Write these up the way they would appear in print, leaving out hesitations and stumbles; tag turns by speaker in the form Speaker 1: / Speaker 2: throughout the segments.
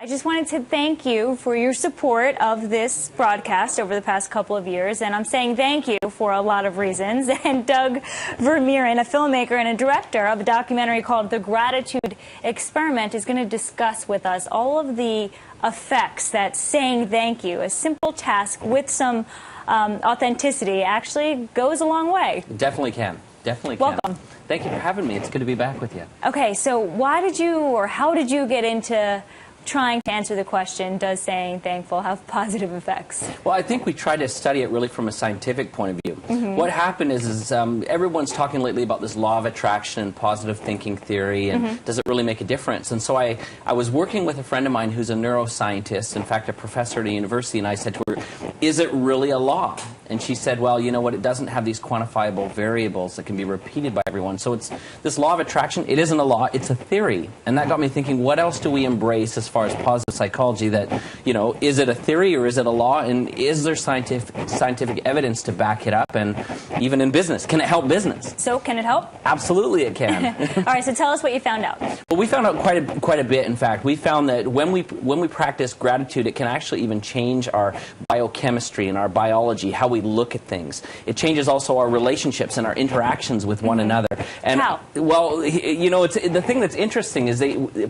Speaker 1: I just wanted to thank you for your support of this broadcast over the past couple of years, and I'm saying thank you for a lot of reasons. And Doug Vermeeren, a filmmaker and a director of a documentary called The Gratitude Experiment, is going to discuss with us all of the effects that saying thank you, a simple task with some authenticity, actually goes a long way.
Speaker 2: Definitely can. Definitely can.
Speaker 1: Welcome.
Speaker 2: Thank you for having me. It's good to be back with you.
Speaker 1: Okay, so why did you, or how did you get into trying to answer the question, does saying thankful have positive effects?
Speaker 2: Well, I think we try to study it really from a scientific point of view. What happened is everyone's talking lately about this law of attraction and positive thinking theory, and does it really make a difference? And so I was working with a friend of mine who's a neuroscientist, in fact a professor at a university, and I said to her, is it really a law? And she said, well, you know what, it doesn't have these quantifiable variables that can be repeated by everyone. So it's this law of attraction, it isn't a law, it's a theory. And that got me thinking, what else do we embrace as far as positive psychology that, you know, is it a theory or is it a law? And is there scientific evidence to back it up? And even in business, can it help business?
Speaker 1: So can it help?
Speaker 2: Absolutely it can.
Speaker 1: All right, so tell us what you found out.
Speaker 2: Well, we found out quite a bit, in fact. We found that when we practice gratitude, it can actually even change our biochemistry and our biology, how we look at things. It changes also our relationships and our interactions with one another. And
Speaker 1: how?
Speaker 2: Well, you know, the thing that's interesting is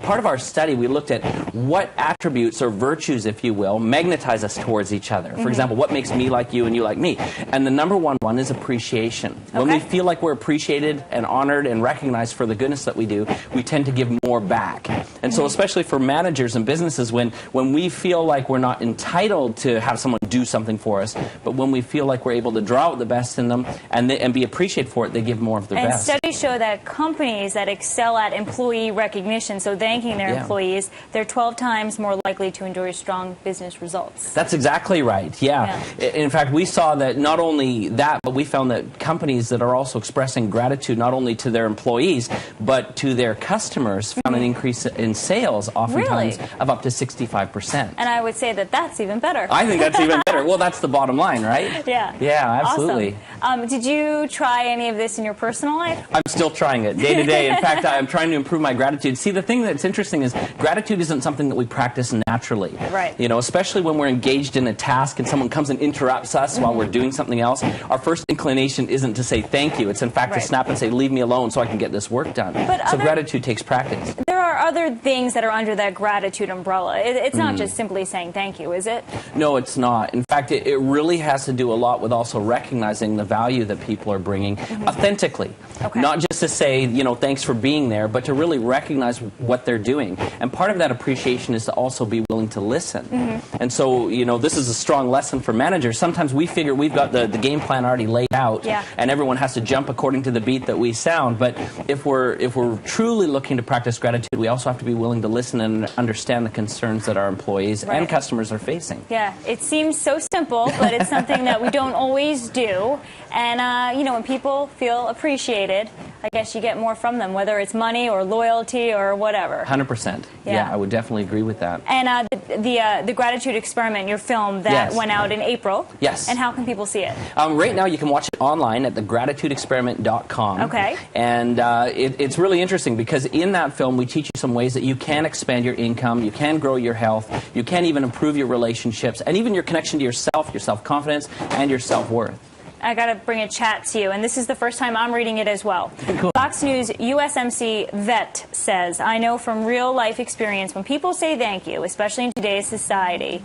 Speaker 2: part of our study, we looked at what attributes or virtues, if you will, magnetize us towards each other. For example, what makes me like you and you like me? And the number one is appreciation. When we feel like we're appreciated and honored and recognized for the goodness that we do, we tend to give more back. And so especially for managers and businesses, when we feel like we're not entitled to have someone do something for us, but when we feel like we're able to draw out the best in them and be appreciated for it, they give more of their best.
Speaker 1: And studies show that companies that excel at employee recognition, so thanking their employees, they're 12 times more likely to enjoy strong business results.
Speaker 2: That's exactly right, yeah. In fact, we saw that not only that, but we found that companies that are also expressing gratitude not only to their employees, but to their customers found an increase in sales, oftentimes, of up to 65%.
Speaker 1: And I would say that that's even better.
Speaker 2: I think that's even better. Well, that's the bottom line, right?
Speaker 1: Yeah.
Speaker 2: Yeah, absolutely.
Speaker 1: Awesome. Did you try any of this in your personal life?
Speaker 2: I'm still trying it, day to day. In fact, I'm trying to improve my gratitude. See, the thing that's interesting is gratitude isn't something that we practice naturally.
Speaker 1: Right.
Speaker 2: You know, especially when we're engaged in a task and someone comes and interrupts us while we're doing something else, our first inclination isn't to say thank you. It's in fact to snap and say, leave me alone so I can get this work done. So gratitude takes practice.
Speaker 1: There are other things that are under that gratitude umbrella. It's not just simply saying thank you, is it?
Speaker 2: No, it's not. In fact, it really has to do a lot with also recognizing the value that people are bringing authentically. Not just to say, you know, thanks for being there, but to really recognize what they're doing. And part of that appreciation is to also be willing to listen. And so, you know, this is a strong lesson for managers. Sometimes we figure we've got the game plan already laid out, and everyone has to jump according to the beat that we sound. But if we're truly looking to practice gratitude, we also have to be willing to listen and understand the concerns that our employees and customers are facing.
Speaker 1: Yeah, it seems so simple, but it's something that we don't always do. And, you know, when people feel appreciated, I guess you get more from them, whether it's money or loyalty or whatever.
Speaker 2: 100%. Yeah, I would definitely agree with that.
Speaker 1: And the Gratitude Experiment, your film that went out in April.
Speaker 2: Yes.
Speaker 1: And how can people see it?
Speaker 2: Right now you can watch it online at thegratitudeexperiment.com.
Speaker 1: Okay.
Speaker 2: And it's really interesting because in that film we teach you some ways that you can expand your income, you can grow your health, you can even improve your relationships, and even your connection to yourself, your self-confidence, and your self-worth.
Speaker 1: I got to bring a chat to you, and this is the first time I'm reading it as well.
Speaker 2: Cool.
Speaker 1: Fox News USMC vet says, I know from real-life experience when people say thank you, especially in today's society,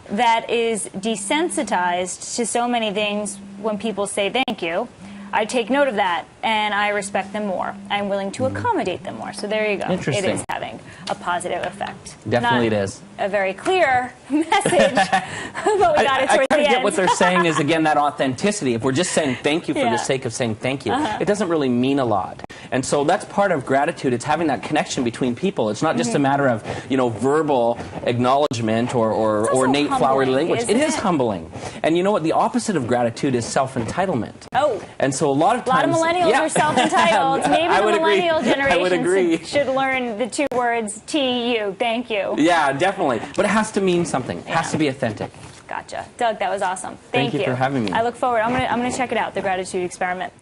Speaker 1: that is desensitized to so many things when people say thank you. I take note of that, and I respect them more. I'm willing to accommodate them more. So there you go.
Speaker 2: Interesting.
Speaker 1: It is having a positive effect.
Speaker 2: Definitely it is.
Speaker 1: A very clear message, but we got it towards the end.
Speaker 2: I get what they're saying is, again, that authenticity. If we're just saying thank you for the sake of saying thank you, it doesn't really mean a lot. And so that's part of gratitude. It's having that connection between people. It's not just a matter of, you know, verbal acknowledgement or ornate flowery language. It is humbling. And you know what? The opposite of gratitude is self-entitlement.
Speaker 1: Oh.
Speaker 2: And so a lot of times...
Speaker 1: A lot of millennials are self-entitled. Maybe the millennial generation
Speaker 2: should
Speaker 1: learn the two words TU, thank you.
Speaker 2: Yeah, definitely. But it has to mean something. It has to be authentic.
Speaker 1: Gotcha. Doug, that was awesome.
Speaker 2: Thank you for having me.
Speaker 1: I look forward. I'm gonna check it out, The Gratitude Experiment.